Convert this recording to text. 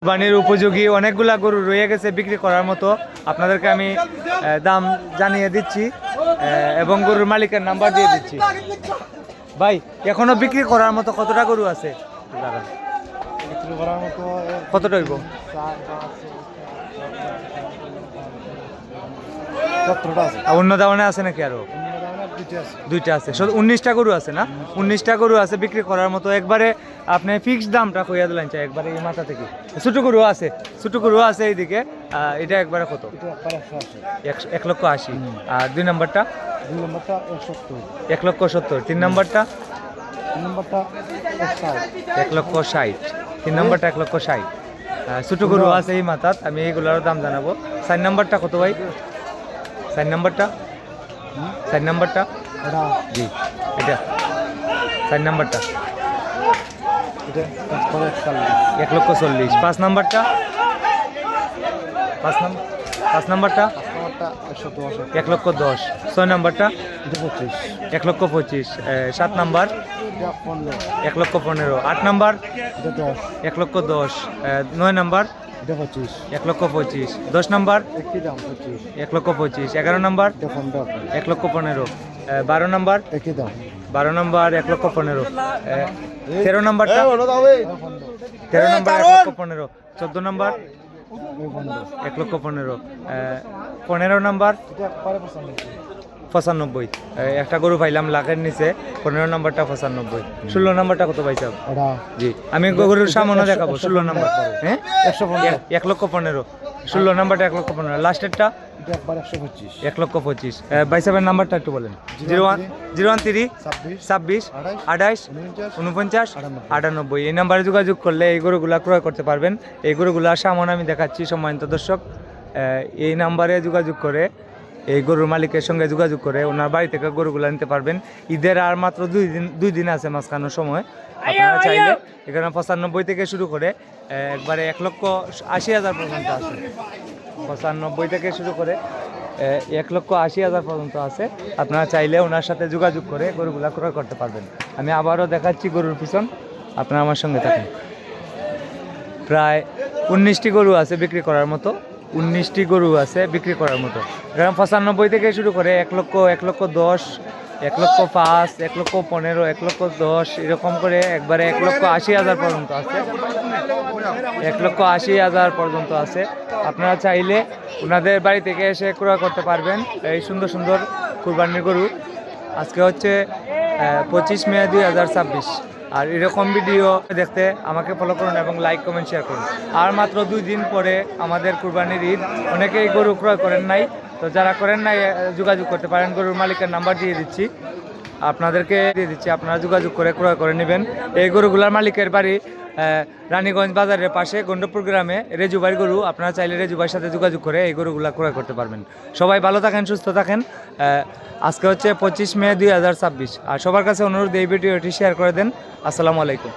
কুরবানির উপযোগী অনেকগুলা গরু রয়ে গেছে বিক্রি করার মতো। আপনাদেরকে আমি দাম জানিয়ে দিচ্ছি এবং গরুর মালিকের নাম্বার দিয়ে দিচ্ছি। ভাই, এখনো বিক্রি করার মতো কতটা গরু আছে? কতটা হইব? অন্য দাওয়ানে আছে নাকি আরো? দুইটা আছে, 19টা গরু আছে না? 19টা গরু আছে বিক্রি করার মতো। একবারে আপনি ফিক্সড দামটা কইয়া দিলেন চাই একবারে এই মাথা থেকে। ছোট গরু আছে, ছোট গরু আছে এইদিকে। এটা একবারে কত? 1,80,000। আর 2 নম্বরটা? 1,70,000। 3 নম্বরটা? 1,60,000। 3 নম্বরটা 1,60,000। ছোট গরু আছে এই মাথাত, আমি এইগুলোর দাম জানাবো। 4 নম্বরটা কত ভাই? 4 নম্বরটা? 4 নম্বরটা? জি, এটা 4 নম্বরটা 1,40,000। 5 নম্বরটা? 5 নম্বরটা 1,10,000। 6 নম্বরটা 1,25,000। 7 নম্বর 1,15,000। 8 নম্বর 1,10,000। 9 নম্বর 1,25,000। 10 নম্বর 1,25,000। 11 নম্বর 1,15,000। 12 নম্বর 12 নম্বর 1,15,000। 13 নম্বরটা 1,15,000। 14 নম্বর 1,15,000। 15 নম্বর 95,000। একটা গরু পাইলাম লাখের নিচে। 15 নম্বরটা 95,000। 16 নম্বরটা কত পাইছাম? জি, আমি গরুর সামনে দেখাবো। 16 নম্বর, হ্যাঁ 1,15,000। 16 নম্বরটা 1,15,000। লাস্টেরটা 1,25,000। বাইসাবের নাম্বারটা একটু বলেন। 013 26 28 49 98। এই নাম্বারে যোগাযোগ করলে এই গরুগুলা ক্রয় করতে পারবেন। এই গরুগুলা সামনে আমি দেখাচ্ছি সম্মানিত দর্শক। এই নাম্বারে যোগাযোগ করে এই গরুর মালিকের সঙ্গে যোগাযোগ করে ওনার বাড়ি থেকে গরুগুলা নিতে পারবেন। ঈদের আর মাত্র 2 দিন আছে মাঝখানোর সময়। আপনারা চাইলে এখানে 95 থেকে শুরু করে একবারে 1,80,000 পর্যন্ত আছে। 95 থেকে শুরু করে 1,80,000 পর্যন্ত আছে। আপনারা চাইলে ওনার সাথে যোগাযোগ করে গরুগুলা ক্রয় করতে পারবেন। আমি আবারও দেখাচ্ছি গরুর পিছন, আপনারা আমার সঙ্গে থাকেন। প্রায় 19টি গরু আছে বিক্রি করার মতো। 19টি গরু আছে বিক্রি করার মতো। এরকম 95 থেকে শুরু করে 1,00,000, 1,10,000, 1,05,000, 1,15,000, 1,10,000 এরকম করে একবারে 1,80,000 পর্যন্ত আছে। 1,80,000 পর্যন্ত আছে। আপনারা চাইলে ওনাদের বাড়ি থেকে এসে ক্রয় করতে পারবেন এই সুন্দর সুন্দর কুরবানির গরু। আজকে হচ্ছে 25 মে 2026। আর এরকম ভিডিও দেখতে আমাকে ফলো করুন এবং লাইক কমেন্ট শেয়ার করুন। আর মাত্র 2 দিন পরে আমাদের কুরবানির ঈদ। অনেকেই গরু ক্রয় করেন নাই, তো যারা করেন নাই যোগাযোগ করতে পারেন। গরুর মালিকের নাম্বার দিয়ে দিচ্ছি, আপনাদেরকে দিয়ে দিচ্ছি, আপনারা যোগাযোগ করে ক্রয় করে নেবেন। এই গরুগুলার মালিকের বাড়ি রানীগঞ্জ বাজারের পাশে গন্ডপুর গ্রামে রেজুবাই গরু। আপনারা চাইলে রেজুবাইয়ের সাথে যোগাযোগ করে এই গরুগুলা ক্রয় করতে পারবেন। সবাই ভালো থাকেন, সুস্থ থাকেন। আজকে হচ্ছে 25 মে 2026। আর সবার কাছে অনুরোধ এই ভিডিওটি শেয়ার করে দেন। আসসালামু আলাইকুম।